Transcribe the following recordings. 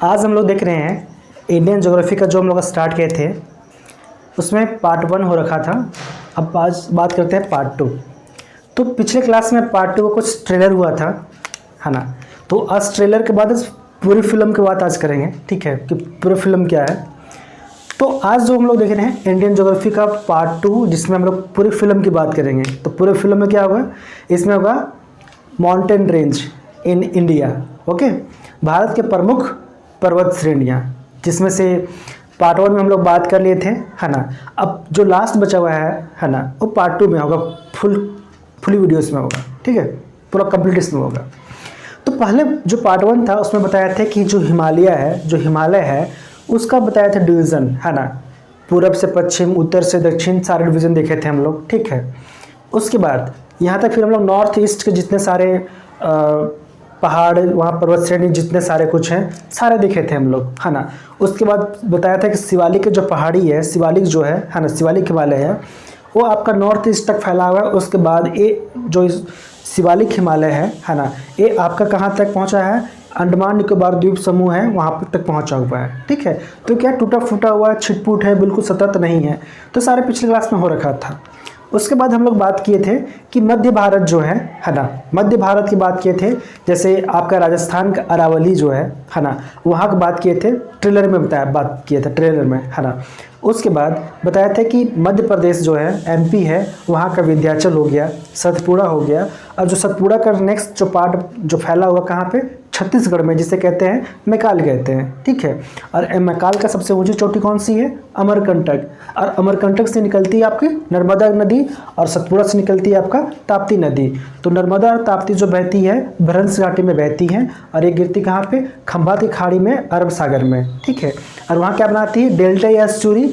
आज हम लोग देख रहे हैं इंडियन ज्योग्राफी का जो हम लोग स्टार्ट किए थे उसमें पार्ट 1 हो रखा था। अब आज बात करते हैं पार्ट 2। तो पिछले क्लास में पार्ट 2 का कुछ ट्रेलर हुआ था, है ना। तो आज ट्रेलर के बाद पूरी फिल्म की बात आज करेंगे, ठीक है, कि पूरी फिल्म क्या है। तो आज जो हम लोग देख रहे हैं इंडियन ज्योग्राफी का पार्ट 2, जिसमें हम लोग पूरी फिल्म की बात करेंगे। तो पूरे फिल्म में क्या होगा, इसमें होगा mountain range in India. Okay, Bharat के प्रमुख पर्वत श्रेणियाँ, जिसमें से पार्ट 1 में हम लोग बात कर लिए थे, है ना। अब जो लास्ट बचा हुआ है ना, वो पार्ट 2 में होगा, फुल वीडियोस में होगा, ठीक है, पूरा कंप्लीट इसमें होगा। तो पहले जो पार्ट 1 था उसमें बताया था कि जो हिमालय है उसका बताया था डिवीज़न, है ना। पूरब से पश्चिम, उत्तर से दक्षिण, सारे डिवीज़न देखे थे हम लोग, ठीक है। उसके बाद यहाँ तक फिर हम लोग नॉर्थ ईस्ट के जितने सारे पहाड़, वहाँ पर्वत श्रेणी जितने सारे कुछ हैं, सारे देखे थे हम लोग, है ना। उसके बाद बताया था कि शिवालिक के जो पहाड़ी है, शिवालिक जो है ना, शिवालिक हिमालय है, वो आपका नॉर्थ ईस्ट तक फैला हुआ है। उसके बाद ये जो शिवालिक हिमालय है ना, ये आपका कहाँ तक पहुँचा है, अंडमान निकोबार द्वीप समूह है, वहाँ तक पहुँचा हुआ है, ठीक है। तो क्या टूटा फूटा हुआ छिटपुट है, बिल्कुल सतत नहीं है। तो सारे पिछले क्लास में हो रखा था। उसके बाद हम लोग बात किए थे कि मध्य भारत जो है ना, मध्य भारत की बात किए थे। जैसे आपका राजस्थान का अरावली जो है ना, वहाँ की बात किए थे, ट्रेलर में बात किए थे ट्रेलर में, है ना। उसके बाद बताया था कि मध्य प्रदेश जो है, एमपी है, वहाँ का विंध्याचल हो गया, सतपुड़ा हो गया। और जो सतपुड़ा का नेक्स्ट जो पार्ट जो फैला हुआ कहाँ पे, छत्तीसगढ़ में, जिसे कहते हैं मैकाल कहते हैं, ठीक है। और मैकाल का सबसे ऊंची चोटी कौन सी है, अमरकंटक। और अमरकंटक से निकलती है आपकी नर्मदा नदी, और सतपुड़ा से निकलती है आपका ताप्ती नदी। तो नर्मदा और ताप्ती जो बहती है भ्रंश घाटी में बहती हैं, और ये गिरती कहाँ पे, खंभात की खाड़ी में, अरब सागर में, ठीक है। और वहाँ क्या बनाती है, डेल्टा या एस्चुरी।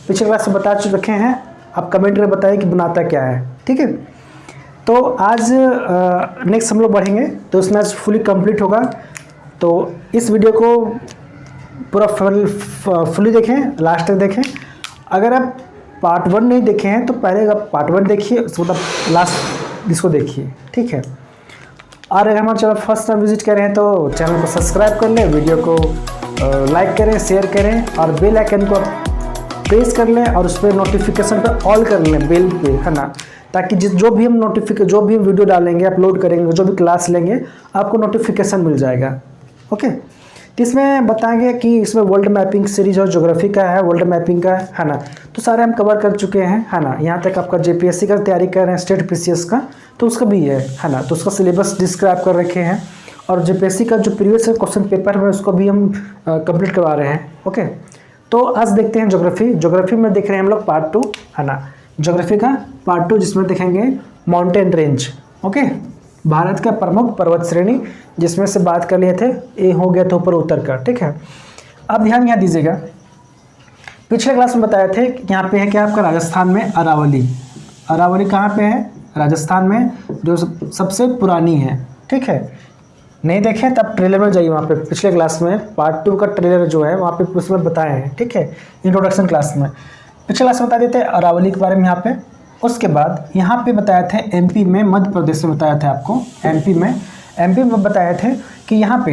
पिछले क्लास में बता रखे हैं, आप कमेंट में बताइए कि बनाता क्या है, ठीक है। तो आज नेक्स्ट हम लोग बढ़ेंगे, तो उसमें आज फुली कंप्लीट होगा। तो इस वीडियो को पूरा फुली देखें, लास्ट तक देखें। अगर आप पार्ट 1 नहीं देखे हैं तो पहले आप पार्ट 1 देखिए, उसके बाद लास्ट इसको देखिए, ठीक है। और अगर हमारे चैनल फर्स्ट टाइम विजिट कर रहे हैं तो चैनल को सब्सक्राइब कर लें, वीडियो को लाइक करें, शेयर करें, और बेल आइकन को प्रेस कर लें, और उस पर नोटिफिकेशन पर ऑल कर लें बेल पे, है ना। ताकि जो भी हम वीडियो डालेंगे, अपलोड करेंगे, जो भी क्लास लेंगे, आपको नोटिफिकेशन मिल जाएगा, ओके। तो इसमें बताएंगे कि इसमें वर्ल्ड मैपिंग सीरीज और ज्योग्राफी का है, वर्ल्ड मैपिंग का है ना। तो सारे हम कवर कर चुके हैं, है ना। यहाँ तक आपका जेपीएससी का तैयारी कर रहे हैं, स्टेट पीसीएस का, तो उसका भी है ना। तो उसका सिलेबस डिस्क्राइब कर रखे हैं, और जेपीएससी का जो प्रीवियस क्वेश्चन पेपर है उसको भी हम कंप्लीट करवा रहे हैं, ओके। तो आज देखते हैं ज्योग्राफी में देख रहे हैं हम लोग पार्ट 2, है ना। ज्योग्राफी का पार्ट 2, जिसमें देखेंगे माउंटेन रेंज, ओके, भारत का प्रमुख पर्वत श्रेणी, जिसमें से बात कर लिए थे, ये हो गया था ऊपर उत्तर का, ठीक है। अब ध्यान यहाँ दीजिएगा, पिछले क्लास में बताए थे कि यहाँ पे है क्या, आपका राजस्थान में अरावली कहाँ पे है, राजस्थान में, जो सबसे पुरानी है, ठीक है। नहीं देखें तब ट्रेलर में जाइए, वहाँ पे पिछले क्लास में पार्ट 2 का ट्रेलर जो है वहाँ पे उसमें बताए हैं, ठीक है, इंट्रोडक्शन क्लास में। पिछले क्लास में बता देते हैं अरावली के बारे में यहाँ पे। उसके बाद यहाँ पे बताया था एमपी में, मध्य प्रदेश में बताया था आपको, एमपी में बताया थे कि यहाँ पे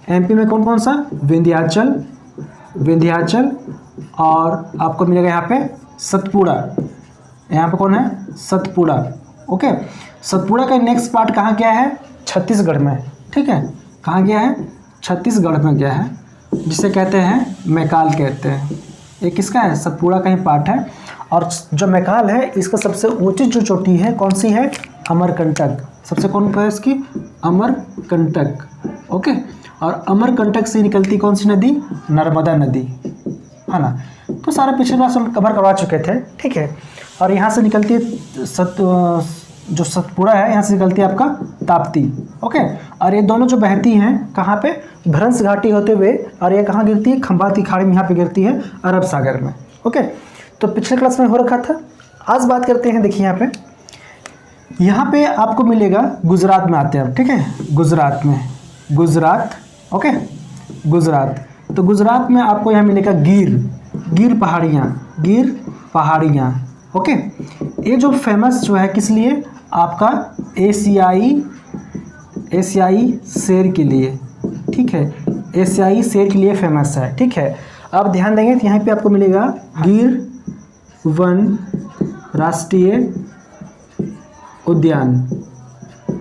एमपी में कौन कौन सा, विंध्याचल, और आपको मिलेगा यहाँ पे सतपुड़ा। यहाँ पे कौन है, सतपुड़ा, ओके। सतपुड़ा का नेक्स्ट पार्ट कहाँ गया है, छत्तीसगढ़ में, ठीक है। कहाँ गया है, छत्तीसगढ़ में गया है, जिसे कहते हैं मैकाल कहते हैं। ये किसका है, सतपुड़ा का ही पार्ट है। और जो मैकाल है, इसका सबसे ऊंची जो चोटी है कौन सी है, अमरकंटक। सबसे कौन है इसकी, अमरकंटक, ओके। और अमरकंटक से निकलती कौन सी नदी, नर्मदा नदी, है ना। तो सारा पिछले क्लास हम कवर करवा चुके थे, ठीक है। और यहाँ से निकलती है जो सतपुड़ा है, यहाँ से निकलती है आपका ताप्ती, ओके। और ये दोनों जो बहती हैं कहाँ पे, भ्रंश घाटी होते हुए, और ये कहाँ गिरती है, खंभात की खाड़ी में, यहाँ पे गिरती है अरब सागर में, ओके। तो पिछले क्लास में हो रखा था। आज बात करते हैं, देखिए यहाँ पे आपको मिलेगा, गुजरात में आते हैं, ठीक है, गुजरात, ओके, गुजरात। तो गुजरात में आपको यहाँ मिलेगा गिर पहाड़ियाँ, ओके। ये जो फेमस जो है किस लिए, आपका एशियाई शेर के लिए, ठीक है। एशियाई शेर के लिए फेमस है। ठीक है, अब ध्यान देंगे तो यहाँ पे आपको मिलेगा गिर वन राष्ट्रीय उद्यान।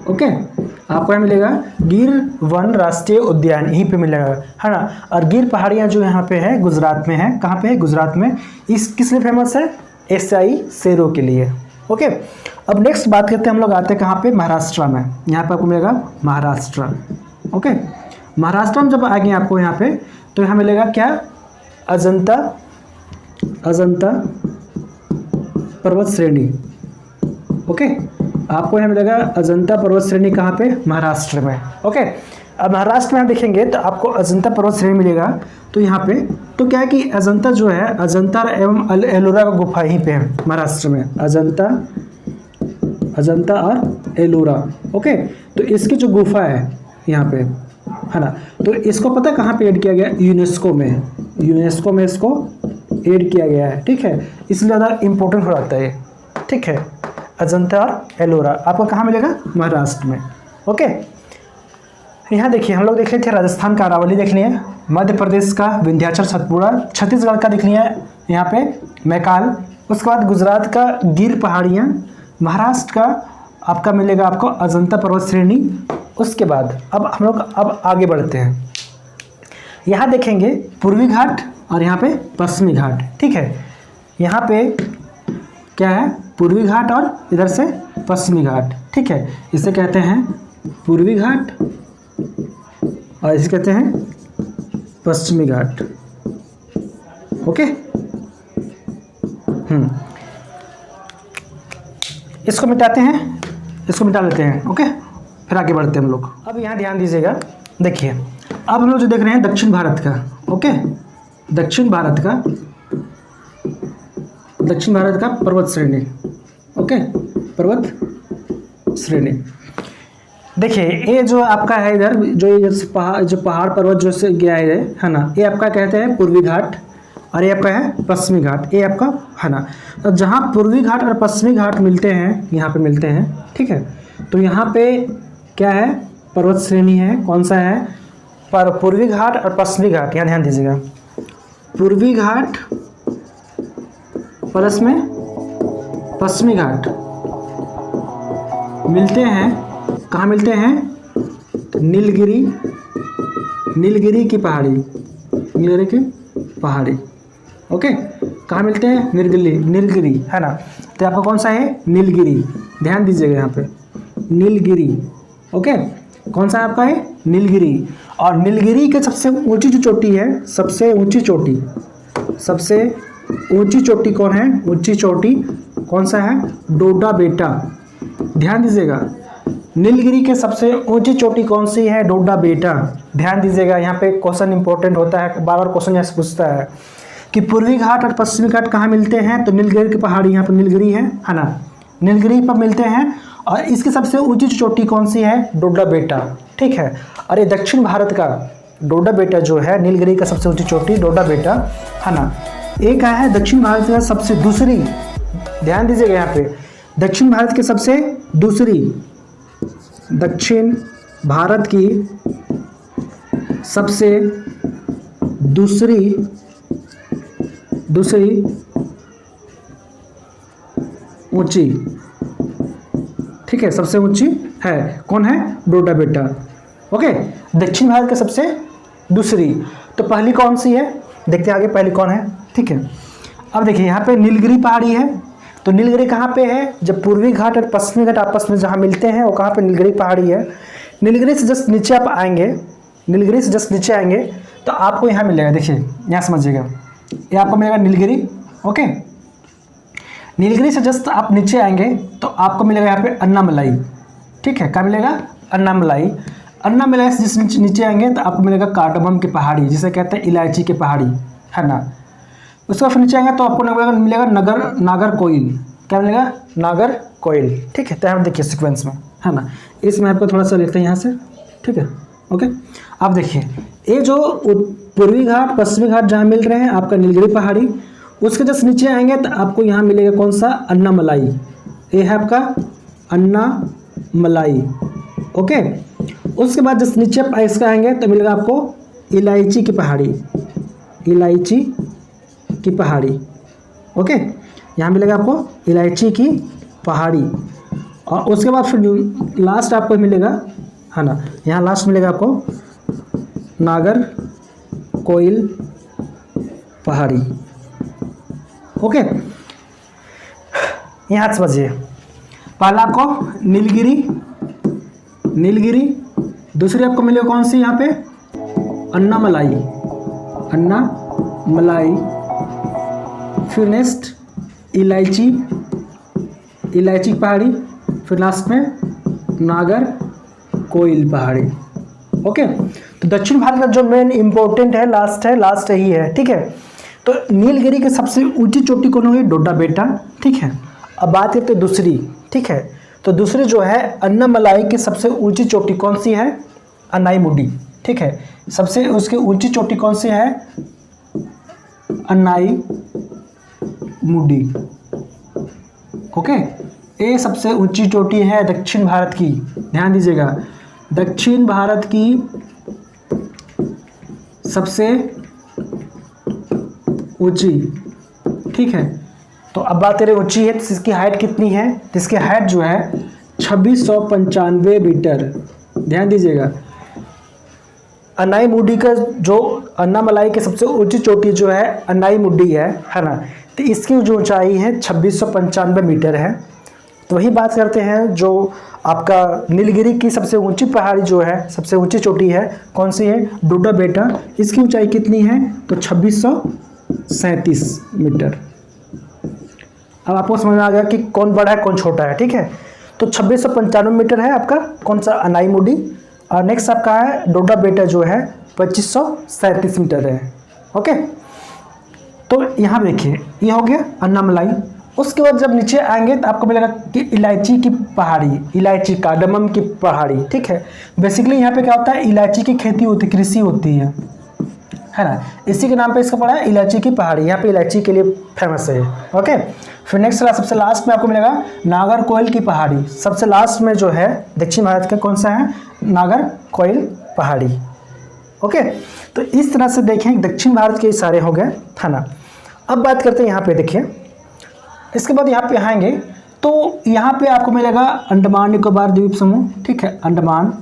ओके, आपको यहाँ मिलेगा गिर वन राष्ट्रीय उद्यान, यहीं पे मिलेगा, है ना। और गिर पहाड़ियाँ जो यहाँ पे है गुजरात में है, कहाँ पे है? गुजरात में। इस किस लिए फेमस है? एशियाई शेरों के लिए। ओके, अब नेक्स्ट बात करते हैं हम लोग, आते हैं कहाँ पे? महाराष्ट्र में। यहाँ पे आपको मिलेगा महाराष्ट्र। ओके, महाराष्ट्र में जब आएंगे आपको यहाँ पे तो यहाँ मिलेगा क्या? अजंता पर्वत श्रेणी। ओके, आपको यहाँ मिलेगा अजंता पर्वत श्रेणी, कहाँ पे? महाराष्ट्र में। ओके, अब महाराष्ट्र में देखेंगे तो आपको अजंता पर्वत श्रेणी मिलेगा। तो यहाँ पे तो क्या है कि अजंता जो है, अजंता एवं एलोरा का गुफा यहीं पे है महाराष्ट्र में। अजंता और एलोरा। ओके, तो इसकी जो गुफा है यहाँ पे, है ना, तो इसको पता कहाँ पे ऐड किया गया? यूनेस्को में। यूनेस्को में इसको ऐड किया गया है। ठीक है, इसलिए ज़्यादा इम्पोर्टेंट हो जाता है। ठीक है, अजंता और एलोरा आपको कहाँ मिलेगा? महाराष्ट्र में। ओके, यहाँ देखिए हम लोग देख रहे थे राजस्थान का अरावली देख लिया, मध्य प्रदेश का विंध्याचल सतपुड़ा, छत्तीसगढ़ का देख लिया यहाँ पे मैकाल, उसके बाद गुजरात का गिर पहाड़ियाँ, महाराष्ट्र का आपका मिलेगा आपको अजंता पर्वत श्रेणी। उसके बाद अब हम लोग अब आगे बढ़ते हैं, यहाँ देखेंगे पूर्वी घाट और यहाँ पे पश्चिमी घाट। ठीक है, यहाँ पे क्या है? पूर्वी घाट और इधर से पश्चिमी घाट। ठीक है, इसे कहते हैं पूर्वी घाट और इसे कहते हैं पश्चिमी घाट। ओके, इसको मिटाते हैं, इसको मिटा लेते हैं। ओके, फिर आगे बढ़ते हैं हम लोग। अब यहाँ ध्यान दीजिएगा, देखिए अब हम लोग जो देख रहे हैं दक्षिण भारत का। ओके, दक्षिण भारत का पर्वत श्रेणी। ओके, पर्वत श्रेणी देखिए, ये जो आपका है इधर जो पहाड़ पर्वत जो से गया है ना, ये आपका कहते हैं पूर्वी घाट और ये आपका है पश्चिमी घाट, ये आपका है ना। तो जहाँ पूर्वी घाट और पश्चिमी घाट मिलते हैं, यहाँ पे मिलते हैं। ठीक है, तो यहाँ पे क्या है? पर्वत श्रेणी है। कौन सा है? पूर्वी घाट और पश्चिमी घाट। यहाँ ध्यान दीजिएगा, पूर्वी घाट प्लस में पश्चिमी घाट मिलते हैं। कहाँ मिलते हैं? नीलगिरी की पहाड़ी। ओके, कहाँ मिलते हैं? नीलगिरी, है ना। तो आपका कौन सा है? नीलगिरी। ध्यान दीजिएगा यहाँ पे नीलगिरी। ओके, कौन सा आपका है? नीलगिरी। और नीलगिरी के सबसे ऊंची जो चोटी है, सबसे ऊंची चोटी कौन है? ऊंची चोटी कौन सा है? डोडा बेटा। ध्यान दीजिएगा, नीलगिरी के सबसे ऊंची चोटी कौन सी है? डोडा बेटा। ध्यान दीजिएगा, यहाँ पे क्वेश्चन इंपॉर्टेंट होता है, बार बार क्वेश्चन ऐसे पूछता है कि पूर्वी घाट और पश्चिमी घाट कहाँ मिलते हैं? तो नीलगिरी की पहाड़ी, यहाँ पर नीलगिरी है ना, नीलगिरी पर मिलते हैं। और इसकी सबसे ऊंची चोटी कौन सी है? डोडा बेटा। ठीक है, और ये दक्षिण भारत का डोडा बेटा जो है, नीलगिरी का सबसे ऊंची चोटी डोडा बेटा, है ना। एक है दक्षिण भारत का सबसे दूसरी, ध्यान दीजिएगा यहाँ पे, दक्षिण भारत के सबसे दूसरी, दक्षिण भारत की सबसे दूसरी ऊंची, ठीक है, सबसे ऊंची है, कौन है? डोडा बेटा। ओके, दक्षिण भारत के सबसे दूसरी। तो पहली कौन सी है? देखते हैं आगे पहली कौन है। ठीक है, अब देखिए यहाँ पे नीलगिरी पहाड़ी है। तो नीलगिरी कहाँ पे है? जब पूर्वी घाट और पश्चिमी घाट आपस में जहाँ मिलते हैं वो कहाँ पे? नीलगिरी पहाड़ी है। नीलगिरी से जस्ट नीचे आप आएंगे, तो आपको यहाँ मिलेगा, देखिए यहाँ समझिएगा, ये आपको मिलेगा नीलगिरी। ओके, नीलगिरी से जस्ट आप नीचे आएंगे तो आपको मिलेगा यहाँ पे अन्नामलाई। ठीक है, क्या मिलेगा? अन्नामलाई। अन्नामलाई से जिस नीचे आएंगे तो आपको मिलेगा कार्डमम की पहाड़ी, जिसे कहते हैं इलायची की पहाड़ी, है ना। उसके बाद फिर नीचे आएंगे तो आपको मिलेगा नागरकोइल। क्या मिलेगा? नागरकोइल। ठीक है, तो यहाँ देखिए सीक्वेंस में, है ना। इसमें आपको थोड़ा सा लिखते हैं यहाँ से। ठीक है, ओके। अब देखिए ये जो पूर्वी घाट पश्चिमी घाट जहाँ मिल रहे हैं, आपका नीलगिरी पहाड़ी, उसके जस्ट नीचे आएंगे तो आपको यहाँ मिलेगा कौन सा? अन्नामलाई। ये है आपका अन्नामलाई। ओके, उसके बाद जस्ट नीचे आप इसका आएंगे तो मिलेगा आपको इलायची की पहाड़ी, इलायची की पहाड़ी। ओके, यहाँ मिलेगा आपको इलायची की पहाड़ी। और उसके बाद फिर लास्ट आपको मिलेगा, है ना, यहाँ लास्ट मिलेगा आपको नागर कोइल पहाड़ी। ओके, यहाँ से समझिए, पहला आपको नीलगिरी, नीलगिरी। दूसरी आपको मिलेगा कौन सी, यहाँ पे अन्नामलाई, अन्नामलाई। फिर नेक्स्ट इलायची, इलायची पहाड़ी। फिर लास्ट में नागर कोइल पहाड़ी। ओके, तो दक्षिण भारत का जो मेन इंपॉर्टेंट है लास्ट ही है। ठीक है, तो नीलगिरी की सबसे ऊंची चोटी कौन हुई, डोडा बेटा। ठीक है, अब बात करते हैं दूसरी। ठीक है, तो दूसरी जो है अन्नामलाई की सबसे ऊंची चोटी कौन सी है, अनाईमुडी। ठीक है, सबसे उसकी ऊंची चोटी कौन सी है, अनाईमुडी। ओके, ये सबसे ऊंची चोटी है दक्षिण भारत की, ध्यान दीजिएगा, दक्षिण भारत की सबसे ऊंची। ठीक है, तो अब बात करें ऊंची है तो इसकी हाइट कितनी है, तो इसकी हाइट जो है 2695 मीटर। ध्यान दीजिएगा, अनाईमुडी का जो अन्नामलाई की सबसे ऊंची चोटी जो है अनाईमुडी है ना, तो इसकी जो ऊंचाई है 2695 मीटर है। तो वही बात करते हैं जो आपका नीलगिरी की सबसे ऊंची पहाड़ी जो है, सबसे ऊंची चोटी है कौन सी है, डोडा बेटा। इसकी ऊंचाई कितनी है, तो 2637 मीटर। अब आपको समझ में आ गया कि कौन बड़ा है कौन छोटा है। ठीक है, तो 2695 मीटर है आपका कौन सा, अनाईमुडी। और नेक्स्ट आपका है डोडा बेटा जो है 2537 मीटर है। ओके, तो यहाँ देखिए ये हो गया अन्नामलाई। उसके बाद जब नीचे आएंगे तो आपको मिलेगा कि इलायची की पहाड़ी, इलायची कार्डमम की पहाड़ी। ठीक है, बेसिकली यहाँ पे क्या होता है, इलायची की खेती होती है, कृषि होती है ना, इसी के नाम पे इसका पड़ा है इलायची की पहाड़ी। यहाँ पे इलायची के लिए फेमस है। ओके, फिर नेक्स्ट सबसे लास्ट में आपको मिलेगा नागर कोइल की पहाड़ी। सबसे लास्ट में जो है दक्षिण भारत का कौन सा है, नागर कोइल पहाड़ी। ओके, तो इस तरह से देखें दक्षिण भारत के सारे हो गए, है ना। अब बात करते हैं यहाँ पे, देखिए इसके बाद यहाँ पे आएंगे तो यहाँ पे आपको मिलेगा अंडमान निकोबार द्वीप समूह। ठीक है, अंडमान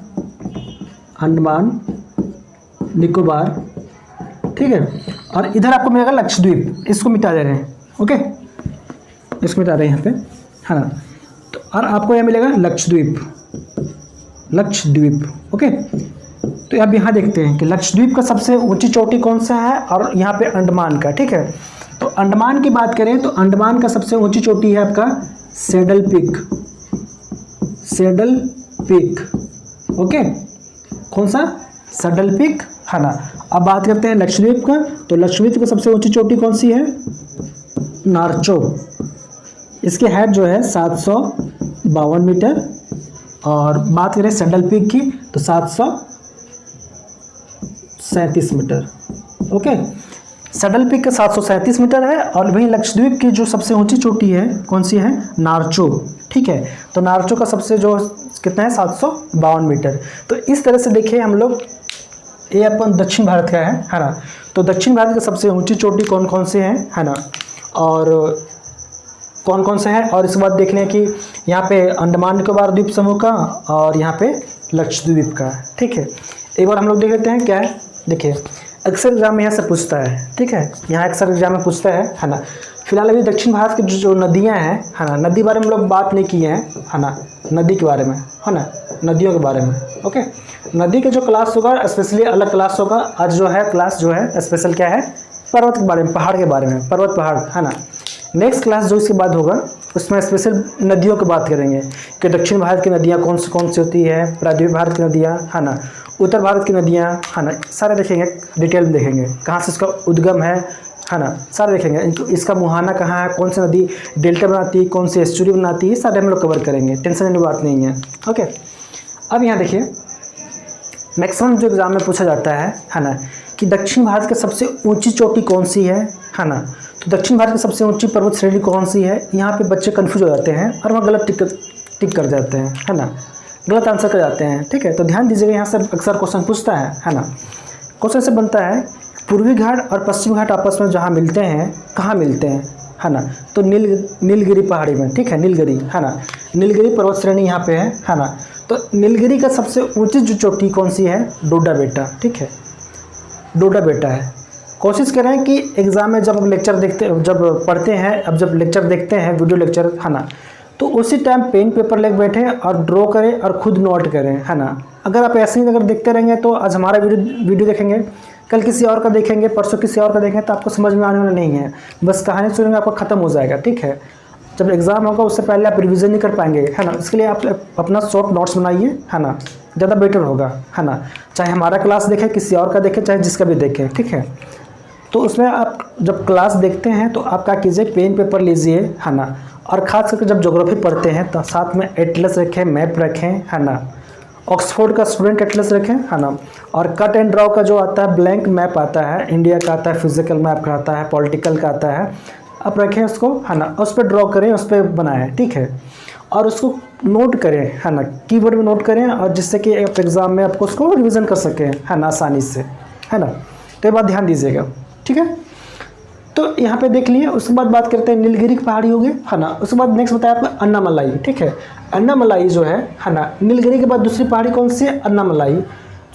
निकोबार। ठीक है, और इधर आपको मिलेगा लक्षद्वीप, इसको मिटा दे रहे हैं। ओके, इसको मिटा रहे हैं यहाँ पे, है ना। तो और आपको यहाँ मिलेगा लक्षद्वीप, लक्षद्वीप। ओके, तो अब यहाँ देखते हैं कि लक्षद्वीप का सबसे ऊंची चोटी कौन सा है और यहाँ पे अंडमान का। ठीक है, तो अंडमान की बात करें तो अंडमान का सबसे ऊंची चोटी है आपका saddle peak, saddle peak. Okay, कौन सा, सैडल पीक, है ना। अब बात करते हैं लक्षद्वीप का, तो लक्षद्वीप की सबसे ऊंची चोटी कौन सी है, नारचो। इसकी हाइट जो है 752 मीटर। और बात करें सैडल पीक की तो 737 मीटर। ओके, सैडल पीक का 737 मीटर है। और वहीं लक्षद्वीप की जो सबसे ऊंची चोटी है कौन सी है, नारचो। ठीक है, तो नारचो का सबसे जो कितना है 752 मीटर। तो इस तरह से देखिए हम लोग, ये अपन दक्षिण भारत का है ना। तो दक्षिण भारत की सबसे ऊंची चोटी कौन कौन से हैं, है ना, और कौन कौन से हैं। और इसके बाद देख लें कि यहाँ पे अंडमान निकोबार द्वीप समूह का और यहाँ पे लक्षद्वीप का। ठीक है, एक बार हम लोग देख लेते हैं क्या है। देखिए अक्सर एग्जाम में यहाँ से पूछता है। ठीक है, यहाँ अक्सर एग्जाम में पूछता है ना। फिलहाल अभी दक्षिण भारत की जो नदियाँ हैं, है ना, नदी बारे में लोग बात नहीं किए हैं, है ना, नदी के बारे में, है ना, नदियों के बारे में। ओके, नदी के जो क्लास होगा स्पेशली अलग क्लास होगा। आज जो है क्लास जो है स्पेशल क्या है, पर्वत के बारे में, पहाड़ के बारे में, पर्वत पहाड़, है ना। नेक्स्ट क्लास जो इसके बाद होगा उसमें स्पेशल नदियों की बात करेंगे कि दक्षिण भारत की नदियाँ कौन सी होती है, प्रायद्वीप भारत की नदियाँ, है ना, उत्तर भारत की नदियाँ, है ना, सारे देखेंगे, डिटेल में देखेंगे कहाँ से इसका उद्गम है ना, सारे देखेंगे। इसका मुहाना कहाँ है, कौन सी नदी डेल्टा बनाती है, कौन सी एस्चुरी बनाती है, सारे हम लोग कवर करेंगे, टेंशन वाली बात नहीं है। ओके, अब यहाँ देखिए मैक्सिमम जो एग्जाम में पूछा जाता है ना, कि दक्षिण भारत की सबसे ऊंची चोटी कौन सी है ना। तो दक्षिण भारत की सबसे ऊंची पर्वत श्रेणी कौन सी है, यहाँ पे बच्चे कंफ्यूज हो जाते हैं और वह गलत टिक कर जाते हैं, है ना, गलत आंसर कर जाते हैं। ठीक है, तो ध्यान दीजिएगा, यहाँ से अक्सर क्वेश्चन पूछता है ना। क्वेश्चन से बनता है पूर्वी घाट और पश्चिमी घाट आपस में जहाँ मिलते हैं, कहाँ मिलते हैं, है ना। तो नीलगिरी पहाड़ी में, ठीक है, नीलगिरी, है ना। नीलगिरी पर्वत श्रेणी यहाँ पे है ना। तो नीलगिरी का सबसे ऊंची जो चोटी कौन सी है, डोडा बेटा, ठीक है, डोडा बेटा है। कोशिश करें कि एग्ज़ाम में जब लेक्चर जब पढ़ते हैं, अब जब लेक्चर देखते हैं, वीडियो लेक्चर, है ना, तो उसी टाइम पेन पेपर लेके बैठें और ड्रॉ करें और खुद नोट करें, है ना। अगर आप ऐसे ही अगर देखते रहेंगे तो आज हमारा वीडियो देखेंगे, कल किसी और का देखेंगे, परसों किसी और का देखेंगे, तो आपको समझ में आने वाला नहीं है। बस कहानी सुनेंगे आपका ख़त्म हो जाएगा, ठीक है। जब एग्ज़ाम होगा उससे पहले आप रिवीजन नहीं कर पाएंगे, है ना। इसके लिए आप अपना शॉर्ट नोट्स बनाइए, है ना, ज़्यादा बेटर होगा, है ना। चाहे हमारा क्लास देखें, किसी और का देखें, चाहे जिसका भी देखें, ठीक है। तो उसमें आप जब क्लास देखते हैं तो आप क्या कीजिए, पेन पेपर लीजिए, है ना। और ख़ास करके जब ज्योग्राफी पढ़ते हैं तो साथ में एटलस रखें, मैप रखें, है ना। ऑक्सफोर्ड का स्टूडेंट एटलस रखें, है ना। और कट एंड ड्रॉ का जो आता है, ब्लैंक मैप आता है, इंडिया का आता है, फिजिकल मैप का आता है, पॉलिटिकल का आता है, आप रखें उसको, है ना। उस पर ड्रॉ करें, उस पर बनाएं, ठीक है। और उसको नोट करें, है ना, कीवर्ड में नोट करें, और जिससे कि आप एग्ज़ाम में आपको उसको रिवीजन कर सकें, है ना, आसानी से, है ना। तो ये बात ध्यान दीजिएगा, ठीक है। तो यहाँ पे देख लिए। उसके बाद बात करते हैं नीलगिरी की पहाड़ी हो गई, है ना। उसके बाद नेक्स्ट बताया आपको अन्नामलाई, ठीक है। अन्नामलाई जो है ना, नीलगिरी के बाद दूसरी पहाड़ी कौन सी है, अन्नामलाई।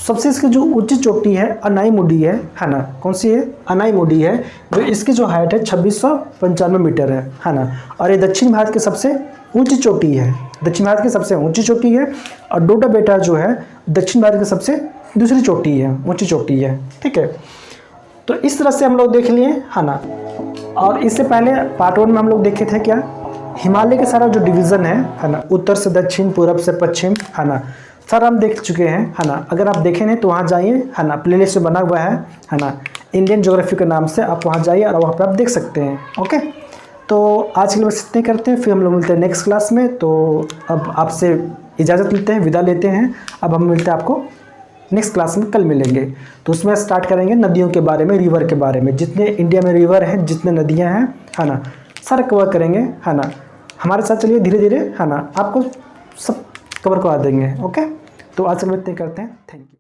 सबसे इसकी जो ऊंची चोटी है अनाईमुडी है ना। कौन सी है, अनाईमुडी है, जो इसकी जो हाइट है 2695 मीटर है ना। और ये दक्षिण भारत की सबसे ऊंची चोटी है, दक्षिण भारत की सबसे ऊंची चोटी है। और डोडा बेटा जो है दक्षिण भारत की सबसे दूसरी चोटी है, ऊंची चोटी है, ठीक है। तो इस तरह से हम लोग देख लिए, है ना। और इससे पहले पार्ट 1 में हम लोग देखे थे क्या, हिमालय के सारा जो डिवीज़न है ना, उत्तर से दक्षिण, पूरब से पश्चिम, है ना, सारा हम देख चुके हैं, है ना। अगर आप देखे नहीं तो वहाँ जाइए, है ना, प्लेलिस्ट में बना हुआ है ना, इंडियन ज्योग्राफी के नाम से, आप वहाँ जाइए और वहाँ पे आप देख सकते हैं, ओके। तो आज के लिए बस इतने करते हैं, फिर हम लोग मिलते हैं नेक्स्ट क्लास में। तो अब आपसे इजाज़त लेते हैं, विदा लेते हैं। अब हम मिलते हैं आपको नेक्स्ट क्लास में, कल मिलेंगे। तो उसमें स्टार्ट करेंगे नदियों के बारे में, रिवर के बारे में, जितने इंडिया में रिवर हैं, जितने नदियां हैं, है ना, सारा कवर करेंगे, है ना। हमारे साथ चलिए धीरे धीरे, है ना, आपको सब कवर करवा देंगे, ओके। तो आज हम इतने करते हैं, थैंक यू।